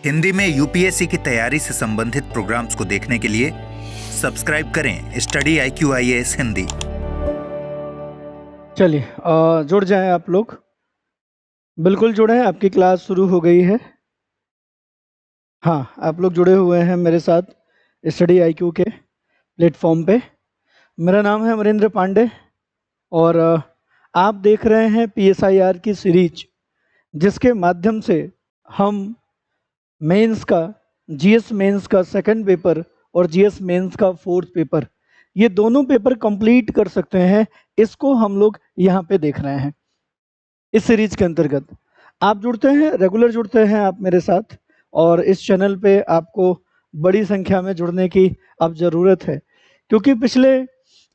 हिंदी में यूपीएससी की तैयारी से संबंधित प्रोग्राम्स को देखने के लिए सब्सक्राइब करें स्टडी IQIAS हिंदी। चलिए जुड़ जाएं आप लोग, बिल्कुल जुड़े हैं। आपकी क्लास शुरू हो गई है। हाँ, आप लोग जुड़े हुए हैं मेरे साथ स्टडी IQ के प्लेटफॉर्म पे। मेरा नाम है अमरेंद्र पांडे और आप देख रहे हैं PSIR की सीरीज, जिसके माध्यम से हम मेंस का, GS मेंस का सेकंड पेपर और GS मेंस का फोर्थ पेपर, ये दोनों पेपर कंप्लीट कर सकते हैं। इसको हम लोग यहाँ पे देख रहे हैं इस सीरीज के अंतर्गत। आप जुड़ते हैं, रेगुलर जुड़ते हैं आप मेरे साथ, और इस चैनल पे आपको बड़ी संख्या में जुड़ने की अब ज़रूरत है, क्योंकि पिछले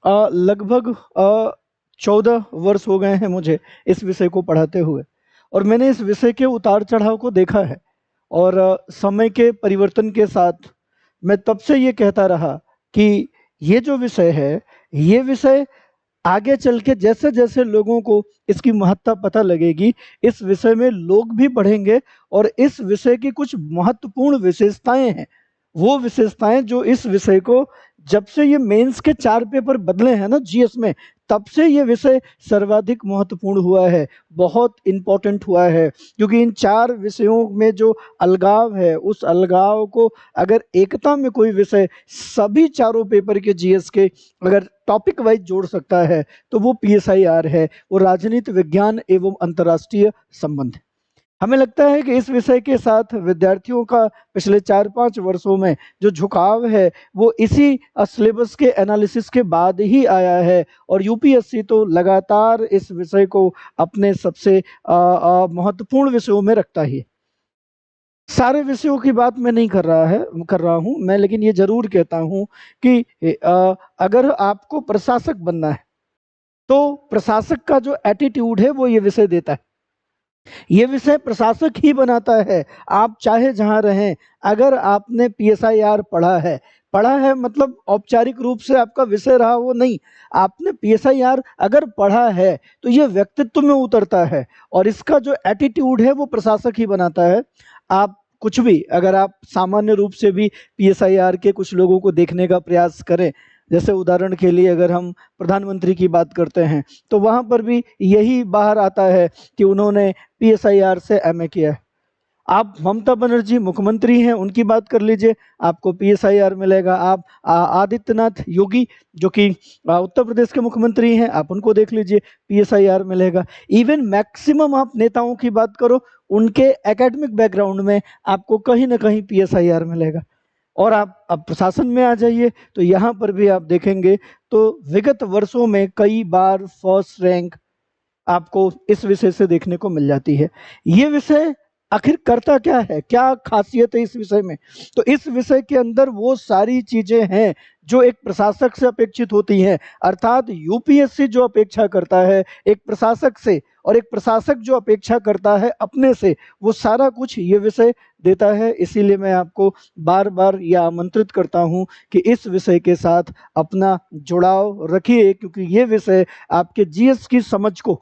लगभग 14 वर्ष हो गए हैं मुझे इस विषय को पढ़ाते हुए, और मैंने इस विषय के उतार चढ़ाव को देखा है। और समय के परिवर्तन के साथ मैं तब से ये कहता रहा कि ये जो विषय है, ये विषय आगे चल के जैसे जैसे लोगों को इसकी महत्ता पता लगेगी, इस विषय में लोग भी पढ़ेंगे, और इस विषय की कुछ महत्वपूर्ण विशेषताएं हैं, वो विशेषताएं जो इस विषय को, जब से ये मेंस के 4 पेपर बदले हैं ना GS में, तब से ये विषय सर्वाधिक महत्वपूर्ण हुआ है, बहुत इम्पोर्टेंट हुआ है। क्योंकि इन 4 विषयों में जो अलगाव है, उस अलगाव को अगर एकता में कोई विषय सभी चारों पेपर के GS के अगर टॉपिक वाइज जोड़ सकता है, तो वो PSIR है, वो राजनीति विज्ञान एवं अंतर्राष्ट्रीय संबंध। हमें लगता है कि इस विषय के साथ विद्यार्थियों का पिछले 4-5 वर्षों में जो झुकाव है, वो इसी सिलेबस के एनालिसिस के बाद ही आया है, और UPSC तो लगातार इस विषय को अपने सबसे महत्वपूर्ण विषयों में रखता ही है। सारे विषयों की बात मैं नहीं कर रहा हूँ मैं, लेकिन ये जरूर कहता हूँ कि अगर आपको प्रशासक बनना है, तो प्रशासक का जो एटीट्यूड है वो ये विषय देता है। ये विषय प्रशासक ही बनाता है। आप चाहे जहां रहें, अगर आपने PSIR पढ़ा है मतलब औपचारिक रूप से आपका विषय रहा वो नहीं, आपने PSIR अगर पढ़ा है तो ये व्यक्तित्व में उतरता है, और इसका जो एटीट्यूड है वो प्रशासक ही बनाता है। आप कुछ भी, अगर आप सामान्य रूप से भी PSIR के कुछ लोगों को देखने का प्रयास करें, जैसे उदाहरण के लिए अगर हम प्रधानमंत्री की बात करते हैं, तो वहां पर भी यही बाहर आता है कि उन्होंने PSIR से MA किया है। आप ममता बनर्जी मुख्यमंत्री हैं, उनकी बात कर लीजिए, आपको PSIR मिलेगा। आप आदित्यनाथ योगी जो कि उत्तर प्रदेश के मुख्यमंत्री हैं, आप उनको देख लीजिए, PSIR मिलेगा। इवन मैक्सिमम आप नेताओं की बात करो, उनके एकेडमिक बैकग्राउंड में आपको कहीं ना कहीं PSIR मिलेगा। और आप अब प्रशासन में आ जाइए, तो यहाँ पर भी आप देखेंगे तो विगत वर्षों में कई बार फर्स्ट रैंक आपको इस विषय से देखने को मिल जाती है। ये विषय आखिर करता क्या है, क्या खासियत है इस विषय में? तो इस विषय के अंदर वो सारी चीजें हैं जो एक प्रशासक से अपेक्षित होती हैं। अर्थात UPSC जो अपेक्षा करता है एक प्रशासक से, और एक प्रशासक जो अपेक्षा करता है अपने से, वो सारा कुछ ये विषय देता है। इसीलिए मैं आपको बार बार यह आमंत्रित करता हूं कि इस विषय के साथ अपना जुड़ाव रखिए, क्योंकि ये विषय आपके GS की समझ को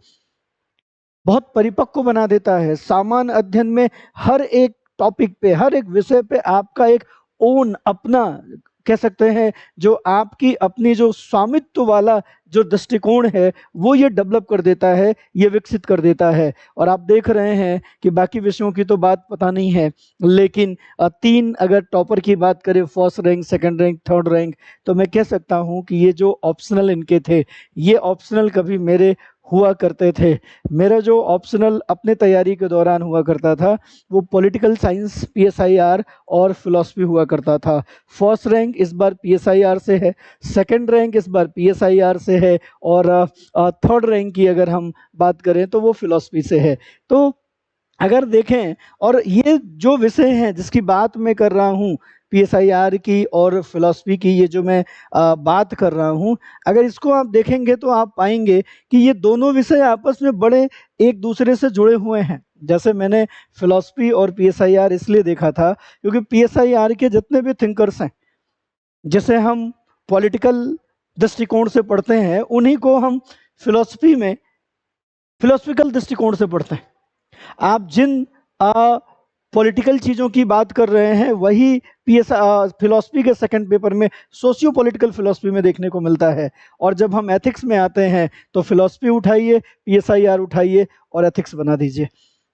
बहुत परिपक्व बना देता है। सामान्य अध्ययन में हर एक टॉपिक पे, हर एक विषय पे आपका एक ओन, अपना कह सकते हैं, जो आपकी अपनी जो स्वामित्व वाला जो दृष्टिकोण है, वो ये डेवलप कर देता है, ये विकसित कर देता है। और आप देख रहे हैं कि बाकी विषयों की तो बात पता नहीं है, लेकिन 3 अगर टॉपर की बात करें, first rank, second rank, third rank, तो मैं कह सकता हूं कि ये जो ऑप्शनल इनके थे, ये ऑप्शनल कभी मेरे हुआ करते थे। मेरा जो ऑप्शनल अपने तैयारी के दौरान हुआ करता था, वो पॉलिटिकल साइंस PSIR और फिलॉसफी हुआ करता था। फर्स्ट रैंक इस बार PSIR से है, सेकंड रैंक इस बार PSIR से है, और थर्ड रैंक की अगर हम बात करें तो वो फिलॉसफी से है। तो अगर देखें, और ये जो विषय हैं जिसकी बात मैं कर रहा हूँ, PSIR की और फिलॉसफी की, ये जो मैं बात कर रहा हूँ, अगर इसको आप देखेंगे तो आप पाएंगे कि ये दोनों विषय आपस में बड़े एक दूसरे से जुड़े हुए हैं। जैसे मैंने फिलॉसफी और PSIR इसलिए देखा था क्योंकि PSIR के जितने भी थिंकर्स हैं, जिसे हम पॉलिटिकल दृष्टिकोण से पढ़ते हैं, उन्हीं को हम फिलॉसफी में फिलोसफिकल दृष्टिकोण से पढ़ते हैं। आप जिन पॉलिटिकल चीज़ों की बात कर रहे हैं, वही पीएस फिलॉसफी के सेकंड पेपर में सोशियो पॉलिटिकल फिलॉसफी में देखने को मिलता है। और जब हम एथिक्स में आते हैं तो फिलॉसफी उठाइए, पीएसआईआर उठाइए और एथिक्स बना दीजिए,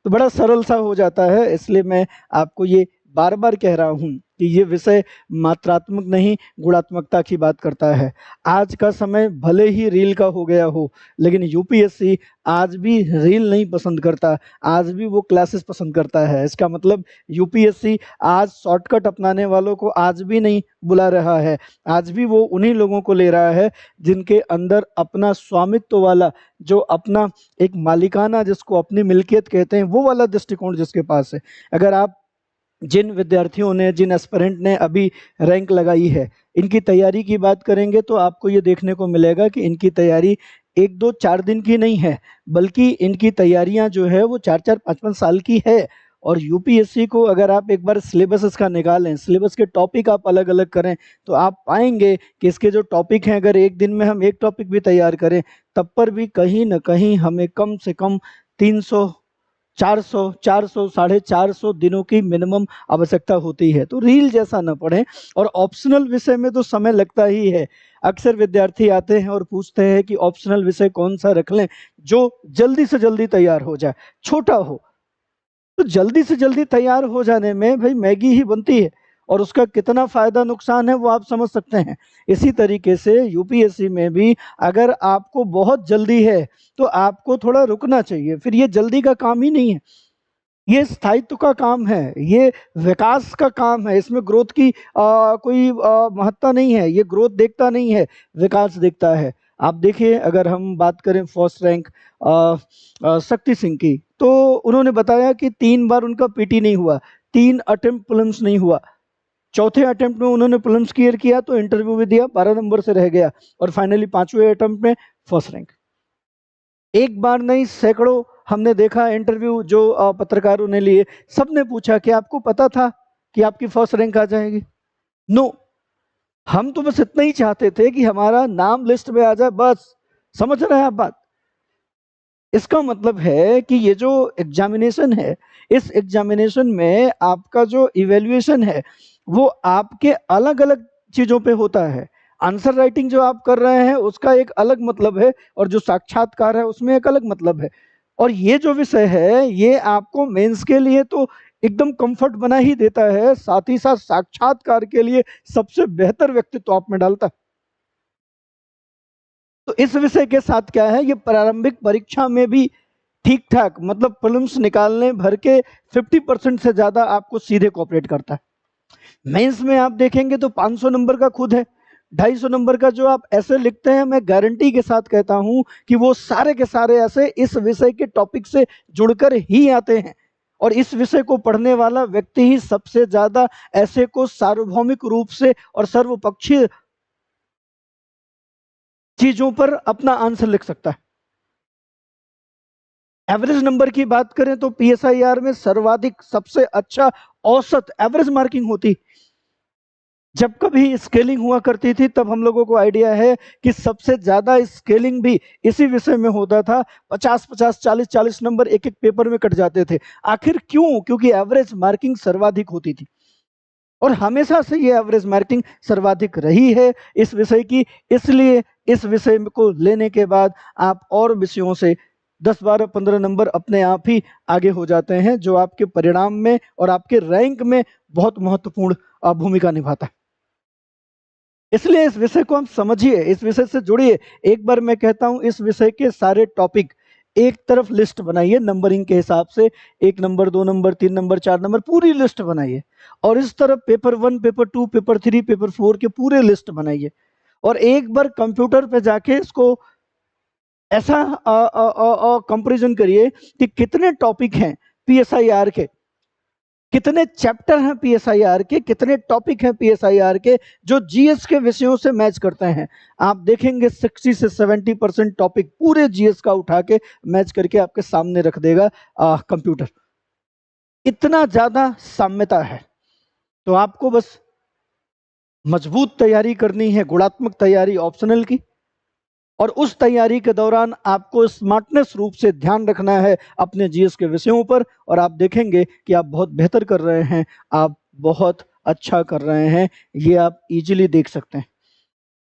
तो बड़ा सरल सा हो जाता है। इसलिए मैं आपको ये बार बार कह रहा हूँ कि ये विषय मात्रात्मक नहीं, गुणात्मकता की बात करता है। आज का समय भले ही रील का हो गया हो, लेकिन यूपीएससी आज भी रील नहीं पसंद करता, आज भी वो क्लासेस पसंद करता है। इसका मतलब यूपीएससी आज शॉर्टकट अपनाने वालों को आज भी नहीं बुला रहा है, आज भी वो उन्हीं लोगों को ले रहा है जिनके अंदर अपना स्वामित्व वाला, जो अपना एक मालिकाना, जिसको अपनी मिल्कियत कहते हैं, वो वाला दृष्टिकोण जिसके पास है। अगर आप जिन विद्यार्थियों ने, जिन एस्पिरेंट ने अभी रैंक लगाई है, इनकी तैयारी की बात करेंगे तो आपको ये देखने को मिलेगा कि इनकी तैयारी 1-2-4 दिन की नहीं है, बल्कि इनकी तैयारियां जो है वो 4-4 5-5 साल की है। और यूपीएससी को अगर आप एक बार सिलेबस इसका निकालें, सिलेबस के टॉपिक आप अलग अलग करें, तो आप पाएंगे कि इसके जो टॉपिक हैं, अगर एक दिन में हम एक टॉपिक भी तैयार करें, तब पर भी कहीं ना कहीं हमें कम से कम 300 400 400 450 दिनों की मिनिमम आवश्यकता होती है। तो रील जैसा न पढ़ें। और ऑप्शनल विषय में तो समय लगता ही है। अक्सर विद्यार्थी आते हैं और पूछते हैं कि ऑप्शनल विषय कौन सा रख लें जो जल्दी से जल्दी तैयार हो जाए, छोटा हो। तो जल्दी से जल्दी तैयार हो जाने में भाई मैगी ही बनती है, और उसका कितना फायदा नुकसान है वो आप समझ सकते हैं। इसी तरीके से यूपीएससी में भी अगर आपको बहुत जल्दी है तो आपको थोड़ा रुकना चाहिए। फिर ये जल्दी का काम ही नहीं है, ये स्थायित्व का काम है, ये विकास का काम है। इसमें ग्रोथ की कोई महत्ता नहीं है, ये ग्रोथ देखता नहीं है, विकास देखता है। आप देखिए, अगर हम बात करें फर्स्ट रैंक शक्ति सिंह की, तो उन्होंने बताया कि 3 बार उनका पीटी नहीं हुआ, 3 अटेम्प्ट प्रीलिम्स नहीं हुआ। चौथे अटेम्प्ट में उन्होंने प्रीलिम्स क्लियर किया तो इंटरव्यू भी दिया, 12 नंबर से रह गया, और फाइनली 5वें अटेम्प्ट में फर्स्ट रैंक। एक बार नहीं, सैकड़ों हमने देखा इंटरव्यू जो पत्रकारों ने लिए, सबने पूछा कि आपको पता था कि आपकी फर्स्ट रैंक आ जाएगी? नो, हम तो बस इतना ही चाहते थे कि हमारा नाम लिस्ट में आ जाए, बस। समझ रहे हैं आप बात? इसका मतलब है कि ये जो एग्जामिनेशन है, इस एग्जामिनेशन में आपका जो इवेल्युएशन है वो आपके अलग अलग चीजों पे होता है। आंसर राइटिंग जो आप कर रहे हैं उसका एक अलग मतलब है, और जो साक्षात्कार है उसमें एक अलग मतलब है। और ये जो विषय है ये आपको मेंस के लिए तो एकदम कंफर्ट बना ही देता है, साथ ही साथ साक्षात्कार के लिए सबसे बेहतर व्यक्तित्व आप में डालता है। तो इस विषय के साथ क्या है, ये प्रारंभिक परीक्षा में भी ठीक ठाक, मतलब प्रीलिम्स निकालने भर के 50% से ज्यादा आपको सीधे कोऑपरेट करता है। मेंस में आप देखेंगे तो 500 नंबर का खुद है, 250 नंबर का जो आप ऐसे लिखते हैं, मैं गारंटी के साथ कहता हूं कि वो सारे के सारे ऐसे इस विषय के टॉपिक से जुड़कर ही आते हैं। और इस विषय को पढ़ने वाला व्यक्ति ही सबसे ज्यादा ऐसे को सार्वभौमिक रूप से और सर्वपक्षीय चीजों पर अपना आंसर लिख सकता है। एवरेज नंबर की बात करें तो पीएसआईआर में सर्वाधिक, सबसे अच्छा औसत एवरेज मार्किंग होती। जब कभी स्केलिंग हुआ करती थी तब हम लोगों को आइडिया है कि सबसे ज्यादा स्केलिंग भी इसी विषय में होता था। 50-50, 40-40 नंबर एक एक पेपर में कट जाते थे। आखिर क्यों? क्योंकि एवरेज मार्किंग सर्वाधिक होती थी, और हमेशा से ये एवरेज मार्किंग सर्वाधिक रही है इस विषय की। इसलिए इस विषय को लेने के बाद आप और विषयों से 10, 12, 15 नंबर अपने आप ही आगे हो जाते हैं, जो आपके परिणाम में और आपके रैंक में बहुत महत्वपूर्ण भूमिका निभाता है। इसलिए इस विषय को हम समझिए, इस विषय से जुड़िए। एक बार मैं कहता हूं, इस विषय के सारे टॉपिक एक तरफ लिस्ट बनाइए नंबरिंग के हिसाब से, 1 नंबर, 2 नंबर, 3 नंबर, 4 नंबर, पूरी लिस्ट बनाइए। और इस तरफ पेपर 1, पेपर 2, पेपर 3, पेपर 4 के पूरे लिस्ट बनाइए। और एक बार कंप्यूटर पे जाके इसको ऐसा कंपैरिजन करिए कि कितने टॉपिक हैं पीएसआईआर के, कितने चैप्टर हैं पीएसआईआर के, कितने टॉपिक हैं पीएसआईआर के जो जीएस के विषयों से मैच करते हैं। आप देखेंगे 60 से 70% टॉपिक पूरे जीएस का उठा के मैच करके आपके सामने रख देगा कंप्यूटर। इतना ज्यादा साम्यता है। तो आपको बस मजबूत तैयारी करनी है, गुणात्मक तैयारी ऑप्शनल की, और उस तैयारी के दौरान आपको स्मार्टनेस रूप से ध्यान रखना है अपने जीएस के विषयों पर, और आप देखेंगे कि आप बहुत बेहतर कर रहे हैं, आप बहुत अच्छा कर रहे हैं, ये आप इजीली देख सकते हैं।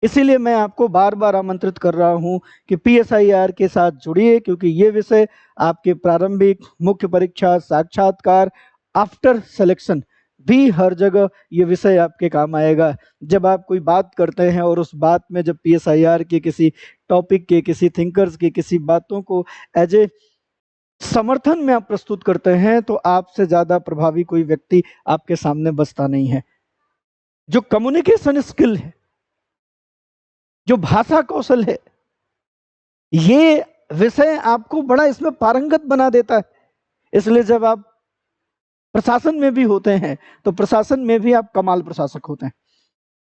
इसीलिए मैं आपको बार बार आमंत्रित कर रहा हूं कि पीएसआईआर के साथ जुड़िए, क्योंकि ये विषय आपके प्रारंभिक, मुख्य परीक्षा, साक्षात्कार, आफ्टर सिलेक्शन भी हर जगह ये विषय आपके काम आएगा। जब आप कोई बात करते हैं और उस बात में जब पीएसआईआर के किसी टॉपिक के, किसी थिंकर्स की किसी बातों को एज ए समर्थन में आप प्रस्तुत करते हैं, तो आपसे ज्यादा प्रभावी कोई व्यक्ति आपके सामने बचता नहीं है। जो कम्युनिकेशन स्किल है, जो भाषा कौशल है, ये विषय आपको बड़ा इसमें पारंगत बना देता है। इसलिए जब आप प्रशासन में भी होते हैं तो प्रशासन में भी आप कमाल प्रशासक होते हैं।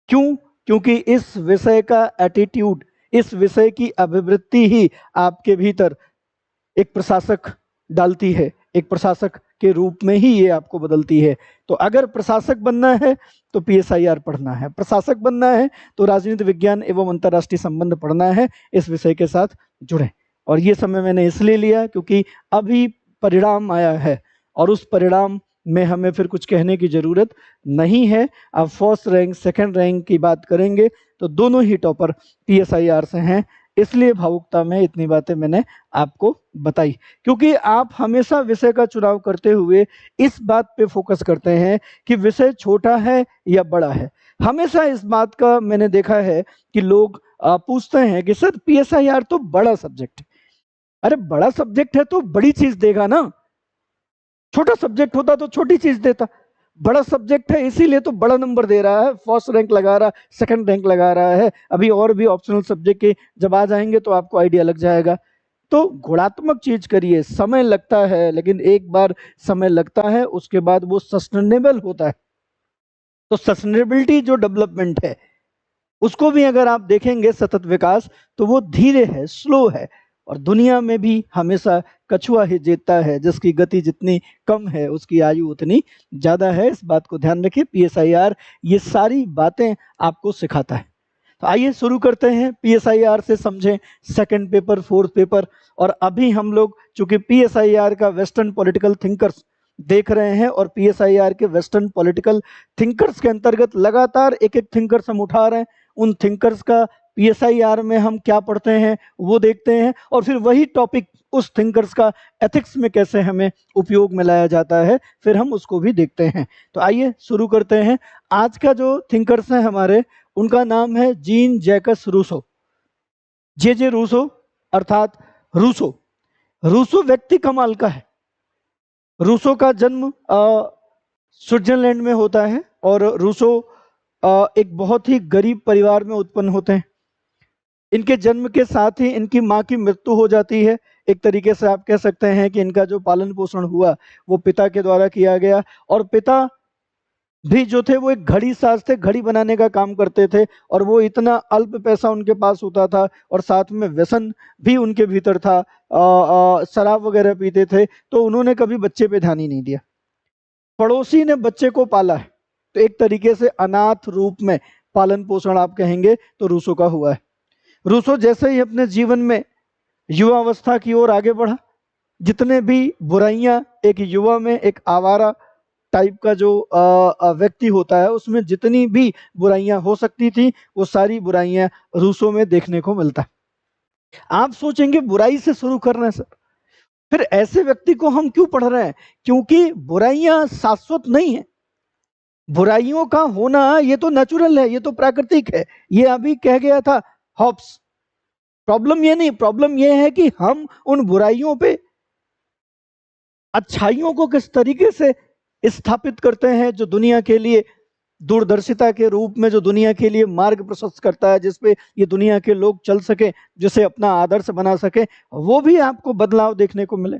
क्यों? क्योंकि इस विषय का एटीट्यूड, इस विषय की अभिवृत्ति ही आपके भीतर एक प्रशासक डालती है, एक प्रशासक के रूप में ही ये आपको बदलती है। तो अगर प्रशासक बनना है तो पीएसआईआर पढ़ना है, प्रशासक बनना है तो राजनीति विज्ञान एवं अंतर्राष्ट्रीय संबंध पढ़ना है। इस विषय के साथ जुड़ें। और ये समय मैंने इसलिए लिया क्योंकि अभी परिणाम आया है और उस परिणाम में हमें फिर कुछ कहने की जरूरत नहीं है। अब फर्स्ट रैंक, सेकंड रैंक की बात करेंगे तो दोनों ही टॉपर पीएसआईआर से हैं। इसलिए भावुकता में इतनी बातें मैंने आपको बताई, क्योंकि आप हमेशा विषय का चुनाव करते हुए इस बात पे फोकस करते हैं कि विषय छोटा है या बड़ा है। हमेशा इस बात का मैंने देखा है कि लोग पूछते हैं कि सर पीएसआईआर तो बड़ा सब्जेक्ट है। अरे बड़ा सब्जेक्ट है तो बड़ी चीज देगा ना, छोटा सब्जेक्ट होता तो छोटी चीज देता। बड़ा सब्जेक्ट है इसीलिए तो बड़ा नंबर दे रहा है, फर्स्ट रैंक लगा रहा, सेकंड रैंक लगा रहा है। अभी और भी ऑप्शनल सब्जेक्ट के जब आ जाएंगे तो आपको आइडिया लग जाएगा। तो गुणात्मक चीज करिए, समय लगता है, लेकिन एक बार समय लगता है उसके बाद वो सस्टेनेबल होता है। तो सस्टेनेबिलिटी जो डेवलपमेंट है उसको भी अगर आप देखेंगे, सतत विकास, तो वो धीरे है, स्लो है। और दुनिया में भी हमेशा कछुआ ही जीतता है, जिसकी गति जितनी कम है उसकी आयु उतनी ज्यादा है। इस बात को ध्यान रखिए। पीएसआईआर ये सारी बातें आपको सिखाता है। तो आइए शुरू करते हैं। पीएसआईआर से समझें सेकंड पेपर, फोर्थ पेपर। और अभी हम लोग चूंकि पीएसआईआर का वेस्टर्न पॉलिटिकल थिंकर्स देख रहे हैं और पीएसआईआर के वेस्टर्न पॉलिटिकल थिंकर्स के अंतर्गत लगातार एक एक थिंकर्स हम उठा रहे हैं। उन थिंकर्स का पीएसआईआर में हम क्या पढ़ते हैं वो देखते हैं, और फिर वही टॉपिक उस थिंकर्स का एथिक्स में कैसे हमें उपयोग में लाया जाता है, फिर हम उसको भी देखते हैं। तो आइए शुरू करते हैं। आज का जो थिंकर्स हैं हमारे, उनका नाम है जीन जैकस रूसो। जे रूसो अर्थात रूसो। रूसो व्यक्ति कमाल का है। रूसो का जन्म स्विट्जरलैंड में होता है और रूसो एक बहुत ही गरीब परिवार में उत्पन्न होते हैं। इनके जन्म के साथ ही इनकी माँ की मृत्यु हो जाती है। एक तरीके से आप कह सकते हैं कि इनका जो पालन पोषण हुआ वो पिता के द्वारा किया गया, और पिता भी जो थे वो एक घड़ी साज थे, घड़ी बनाने का काम करते थे, और वो इतना अल्प पैसा उनके पास होता था और साथ में व्यसन भी उनके भीतर था, शराब वगैरह पीते थे। तो उन्होंने कभी बच्चे पे ध्यान ही नहीं दिया। पड़ोसी ने बच्चे को पाला है, तो एक तरीके से अनाथ रूप में पालन पोषण आप कहेंगे तो रूसो का हुआ है। रूसो जैसे ही अपने जीवन में युवावस्था की ओर आगे बढ़ा, जितने भी बुराइयां एक युवा में, एक आवारा टाइप का जो व्यक्ति होता है, उसमें जितनी भी बुराइयां हो सकती थी वो सारी बुराइयां रूसो में देखने को मिलता है। आप सोचेंगे बुराई से शुरू कर रहे हैं सर, फिर ऐसे व्यक्ति को हम क्यों पढ़ रहे हैं? क्योंकि बुराइयां शाश्वत नहीं है। बुराइयों का होना ये तो नेचुरल है, ये तो प्राकृतिक है। ये अभी कह गया था हॉब्स। प्रॉब्लम ये नहीं, प्रॉब्लम ये है कि हम उन बुराइयों पे अच्छाइयों को किस तरीके से स्थापित करते हैं, जो दुनिया के लिए दूरदर्शिता के रूप में, जो दुनिया के लिए मार्ग प्रशस्त करता है, जिसपे ये दुनिया के लोग चल सके, जिसे अपना आदर्श बना सके, वो भी आपको बदलाव देखने को मिले।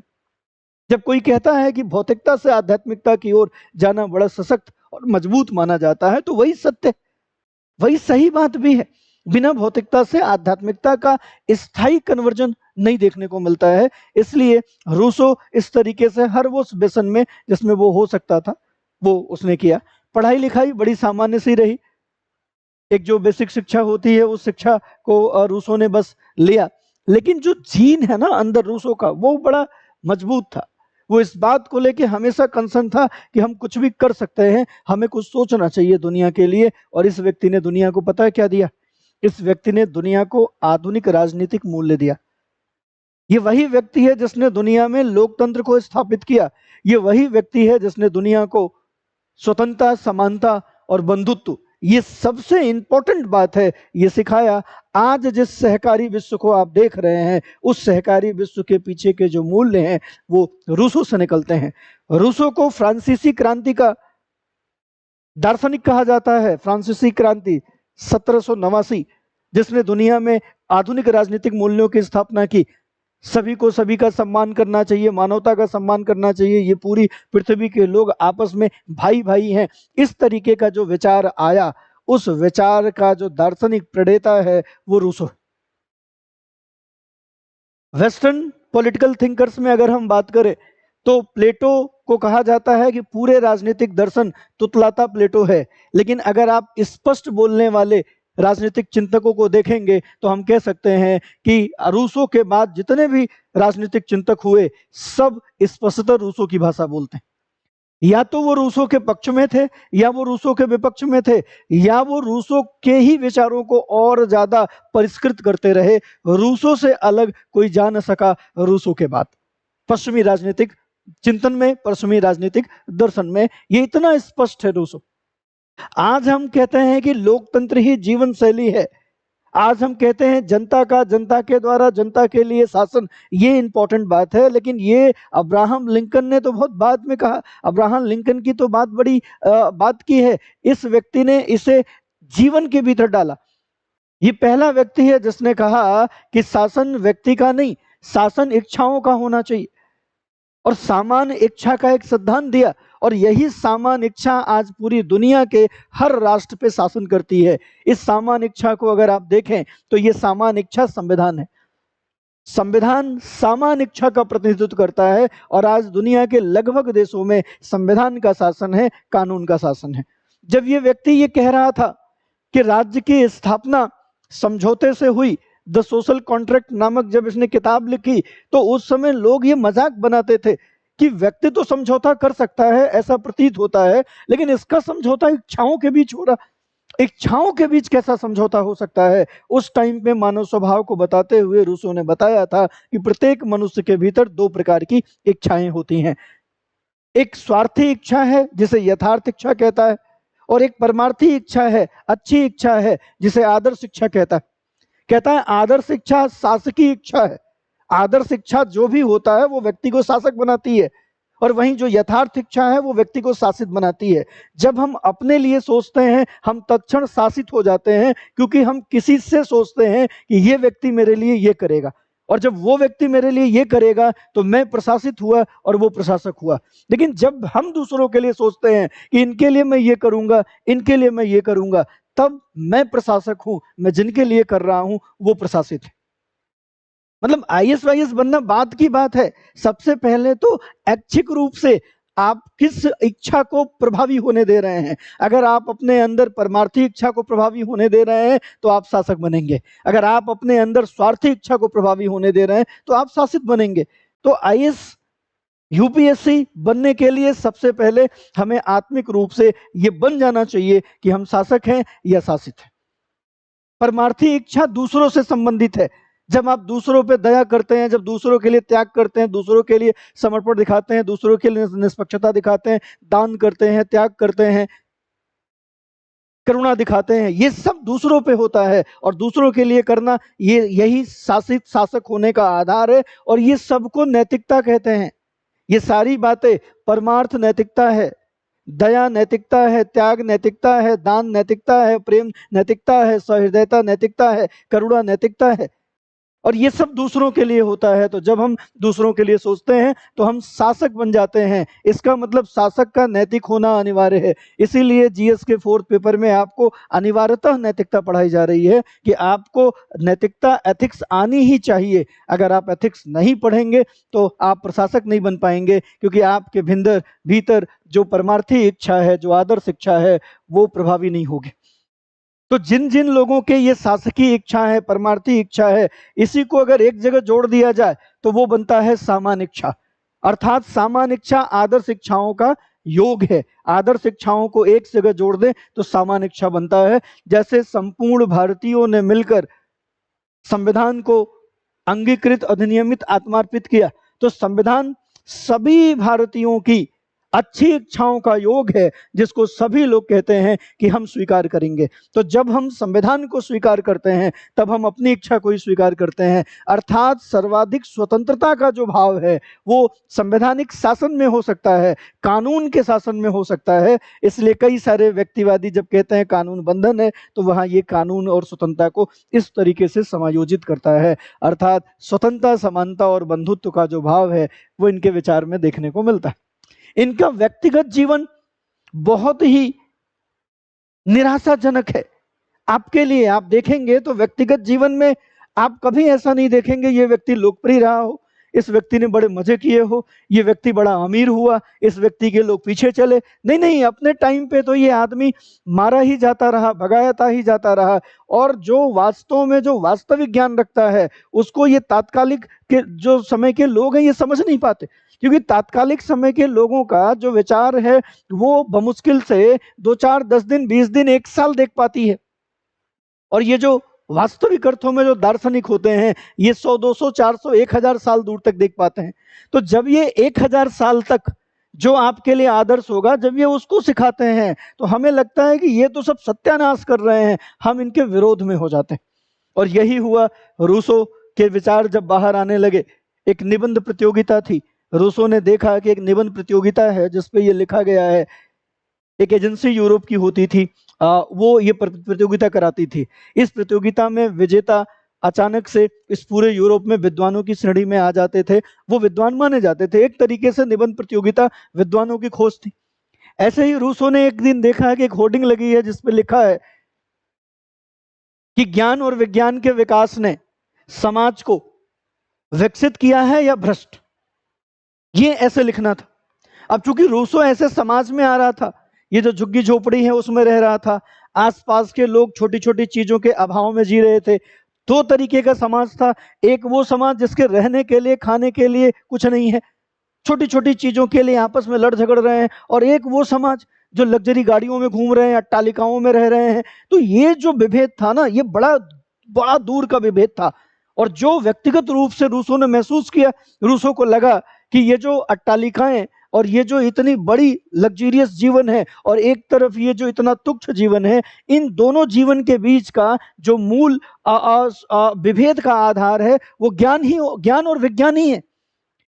जब कोई कहता है कि भौतिकता से आध्यात्मिकता की ओर जाना बड़ा सशक्त और मजबूत माना जाता है, तो वही सत्य, वही सही बात भी है। बिना भौतिकता से आध्यात्मिकता का स्थायी कन्वर्जन नहीं देखने को मिलता है। इसलिए रूसो इस तरीके से हर वो व्यसन में जिसमें वो हो सकता था वो उसने किया। पढ़ाई लिखाई बड़ी सामान्य सी रही। एक जो बेसिक शिक्षा होती है उस शिक्षा को रूसों ने बस लिया, लेकिन जो जीन है ना अंदर रूसों का, वो बड़ा मजबूत था। वो इस बात को लेके हमेशा कंसर्न था कि हम कुछ भी कर सकते हैं, हमें कुछ सोचना चाहिए दुनिया के लिए। और इस व्यक्ति ने दुनिया को पता है क्या दिया? इस व्यक्ति ने दुनिया को आधुनिक राजनीतिक मूल्य दिया। ये वही व्यक्ति है जिसने दुनिया में लोकतंत्र को स्थापित किया। ये वही व्यक्ति है जिसने दुनिया को स्वतंत्रता, समानता और बंधुत्व, ये सबसे इंपॉर्टेंट बात है, ये सिखाया। आज जिस सहकारी विश्व को आप देख रहे हैं, उस सहकारी विश्व के पीछे के जो मूल्य हैं वो रूसों से निकलते हैं। रूसों को फ्रांसीसी क्रांति का दार्शनिक कहा जाता है। फ्रांसीसी क्रांति 1789, जिसने दुनिया में आधुनिक राजनीतिक मूल्यों की स्थापना की। सभी को सभी का सम्मान करना चाहिए, मानवता का सम्मान करना चाहिए, ये पूरी पृथ्वी के लोग आपस में भाई भाई हैं, इस तरीके का जो विचार आया, उस विचार का जो दार्शनिक प्रणेता है वो रूसो। वेस्टर्न पॉलिटिकल थिंकर्स में अगर हम बात करें तो प्लेटो को कहा जाता है कि पूरे राजनीतिक दर्शन तुतलाता प्लेटो है। लेकिन अगर आप स्पष्ट बोलने वाले राजनीतिक चिंतकों को देखेंगे तो हम कह सकते हैं कि रूसो के बाद जितने भी राजनीतिक चिंतक हुए, सब स्पष्टतः रूसो की भाषा बोलते हैं। या तो वो रूसो के पक्ष में थे, या वो रूसो के विपक्ष में थे, या वो रूसो के ही विचारों को और ज्यादा परिष्कृत करते रहे। रूसो से अलग कोई जा न सका रूसो के बाद। पश्चिमी राजनीतिक चिंतन में, पश्चिमी राजनीतिक दर्शन में ये इतना स्पष्ट है रूसो। आज हम कहते हैं कि लोकतंत्र ही जीवन शैली है। आज हम कहते हैं जनता का, जनता के द्वारा, जनता के लिए शासन, ये इंपॉर्टेंट बात है। लेकिन ये अब्राहम लिंकन ने तो बहुत बाद में कहा। अब्राहम लिंकन की तो बात बड़ी बात की है। इस व्यक्ति ने इसे जीवन के भीतर डाला। ये पहला व्यक्ति है जिसने कहा कि शासन व्यक्ति का नहीं, शासन इच्छाओं का होना चाहिए, और सामान्य इच्छा का एक सिद्धांत दिया। और यही सामान्य इच्छा आज पूरी दुनिया के हर राष्ट्र पे शासन करती है। इस सामान्य इच्छा को अगर आप देखें तो ये सामान्य इच्छा संविधान है। संविधान सामान्य इच्छा का प्रतिनिधित्व करता है, और आज दुनिया के लगभग देशों में संविधान का शासन है, कानून का शासन है। जब ये व्यक्ति ये कह रहा था कि राज्य की स्थापना समझौते से हुई, द सोशल कॉन्ट्रैक्ट नामक जब इसने किताब लिखी, तो उस समय लोग ये मजाक बनाते थे कि व्यक्ति तो समझौता कर सकता है, ऐसा प्रतीत होता है, लेकिन इसका समझौता इच्छाओं के बीच हो रहा। इच्छाओं के बीच कैसा समझौता हो सकता है? उस टाइम पे मानव स्वभाव को बताते हुए रूसो ने बताया था कि प्रत्येक मनुष्य के भीतर दो प्रकार की इच्छाएं होती हैं। एक स्वार्थी इच्छा है जिसे यथार्थ इच्छा कहता है, और एक परमार्थी इच्छा है, अच्छी इच्छा है, जिसे आदर्श इच्छा कहता है। कहता है आदर्श इच्छा शासकीय इच्छा है। आदर्श इच्छा जो भी होता है वो व्यक्ति को शासक बनाती है, और वहीं जो यथार्थ इच्छा है वो व्यक्ति को शासित बनाती है। जब हम अपने लिए सोचते हैं हम तत्क्षण शासित हो जाते हैं, क्योंकि हम किसी से सोचते हैं कि ये व्यक्ति मेरे लिए ये करेगा, और जब वो व्यक्ति मेरे लिए ये करेगा तो मैं प्रशासित हुआ और वो प्रशासक हुआ। लेकिन जब हम दूसरों के लिए सोचते हैं कि इनके लिए मैं ये करूंगा, इनके लिए मैं ये करूंगा, तब मैं प्रशासक हूं, मैं जिनके लिए कर रहा हूं वो प्रशासित है। मतलब IAS बनना बात की बात है। सबसे पहले तो ऐच्छिक रूप से आप किस इच्छा को प्रभावी होने दे रहे हैं। अगर आप अपने अंदर परमार्थी इच्छा को प्रभावी होने दे रहे हैं तो आप शासक बनेंगे। अगर आप अपने अंदर स्वार्थी इच्छा को प्रभावी होने दे रहे हैं तो आप शासित बनेंगे। तो IAS UPSC बनने के लिए सबसे पहले हमें आत्मिक रूप से ये बन जाना चाहिए कि हम शासक हैं या शासित हैं। परमार्थी इच्छा दूसरों से संबंधित है। जब आप दूसरों पे दया करते हैं, जब दूसरों के लिए त्याग करते हैं, दूसरों के लिए समर्पण दिखाते हैं, दूसरों के लिए निष्पक्षता दिखाते हैं, दान करते हैं, त्याग करते हैं, करुणा दिखाते हैं, ये सब दूसरों पे होता है। और दूसरों के लिए करना यही शासित शासक होने का आधार है। और ये सबको नैतिकता कहते हैं। ये सारी बातें परमार्थ नैतिकता है, दया नैतिकता है, त्याग नैतिकता है, दान नैतिकता है, प्रेम नैतिकता है, सहृदयता नैतिकता है, करुणा नैतिकता है। और ये सब दूसरों के लिए होता है। तो जब हम दूसरों के लिए सोचते हैं तो हम शासक बन जाते हैं। इसका मतलब शासक का नैतिक होना अनिवार्य है। इसीलिए GS के 4th पेपर में आपको अनिवार्यतः नैतिकता पढ़ाई जा रही है कि आपको नैतिकता, एथिक्स आनी ही चाहिए। अगर आप एथिक्स नहीं पढ़ेंगे तो आप प्रशासक नहीं बन पाएंगे, क्योंकि आपके भीतर जो परमार्थी इच्छा है, जो आदर्श इच्छा है, वो प्रभावी नहीं होगी। तो जिन जिन लोगों के ये शासकीय इच्छा है, परमार्थी इच्छा है, इसी को अगर एक जगह जोड़ दिया जाए तो वो बनता है सामान्य इच्छा। अर्थात सामान्य इच्छा आदर्श इच्छाओं का योग है। आदर्श इच्छाओं को एक जगह जोड़ दें तो सामान्य इच्छा बनता है। जैसे संपूर्ण भारतीयों ने मिलकर संविधान को अंगीकृत अधिनियमित आत्मार्पित किया, तो संविधान सभी भारतीयों की अच्छी इच्छाओं का योग है, जिसको सभी लोग कहते हैं कि हम स्वीकार करेंगे। तो जब हम संविधान को स्वीकार करते हैं तब हम अपनी इच्छा को ही स्वीकार करते हैं। अर्थात सर्वाधिक स्वतंत्रता का जो भाव है वो संवैधानिक शासन में हो सकता है, कानून के शासन में हो सकता है। इसलिए कई सारे व्यक्तिवादी जब कहते हैं कानून बंधन है, तो वहां ये कानून और स्वतंत्रता को इस तरीके से समायोजित करता है। अर्थात स्वतंत्रता, समानता और बंधुत्व का जो भाव है वो इनके विचार में देखने को मिलता है। इनका व्यक्तिगत जीवन बहुत ही निराशाजनक है आपके लिए। आप देखेंगे तो व्यक्तिगत जीवन में आप कभी ऐसा नहीं देखेंगे ये व्यक्ति लोकप्रिय रहा हो, इस व्यक्ति ने बड़े मजे किए हो, ये व्यक्ति बड़ा अमीर हुआ, इस व्यक्ति के लोग पीछे चले। नहीं नहीं, अपने टाइम पे तो ये आदमी मारा ही जाता रहा, भगाता ही जाता रहा। और जो वास्तव में जो वास्तविक ज्ञान रखता है उसको ये तात्कालिक के जो समय के लोग हैं ये समझ नहीं पाते, क्योंकि तात्कालिक समय के लोगों का जो विचार है वो बमुश्किल से 2-4, 10 दिन, 20 दिन, 1 साल देख पाती है। और ये जो वास्तविक अर्थों में जो दार्शनिक होते हैं ये 100, 200, 400, 1000 साल दूर तक देख पाते हैं। तो जब ये 1000 साल तक जो आपके लिए आदर्श होगा, जब ये उसको सिखाते हैं तो हमें लगता है कि ये तो सब सत्यानाश कर रहे हैं, हम इनके विरोध में हो जाते हैं। और यही हुआ, रूसो के विचार जब बाहर आने लगे। एक निबंध प्रतियोगिता थी, रूसो ने देखा कि एक निबंध प्रतियोगिता है जिसपे ये लिखा गया है। एक एजेंसी यूरोप की होती थी, वो ये प्रतियोगिता कराती थी। इस प्रतियोगिता में विजेता अचानक से इस पूरे यूरोप में विद्वानों की श्रेणी में आ जाते थे, वो विद्वान माने जाते थे। एक तरीके से निबंध प्रतियोगिता विद्वानों की खोज थी। ऐसे ही रूसो ने एक दिन देखा कि एक होर्डिंग लगी है जिसपे लिखा है कि ज्ञान और विज्ञान के विकास ने समाज को विकसित किया है या भ्रष्ट, ये ऐसे लिखना था। अब चूंकि रूसो ऐसे समाज में आ रहा था, ये जो झुग्गी झोपड़ी है उसमें रह रहा था, आसपास के लोग छोटी छोटी चीजों के अभाव में जी रहे थे। दो तरीके का समाज था, एक वो समाज जिसके रहने के लिए, खाने के लिए कुछ नहीं है, छोटी छोटी चीजों के लिए आपस में लड़ झगड़ रहे हैं, और एक वो समाज जो लग्जरी गाड़ियों में घूम रहे हैं, अट्टालिकाओं में रह रहे हैं। तो ये जो विभेद था ना, ये बड़ा बड़ा दूर का विभेद था। और जो व्यक्तिगत रूप से रूसो ने महसूस किया, रूसो को लगा कि ये जो अट्टालिकाएं और ये जो इतनी बड़ी लग्जरियस जीवन है और एक तरफ ये जो इतना तुच्छ जीवन है, इन दोनों जीवन के बीच का जो मूल विभेद का आधार है वो ज्ञान और विज्ञान ही है।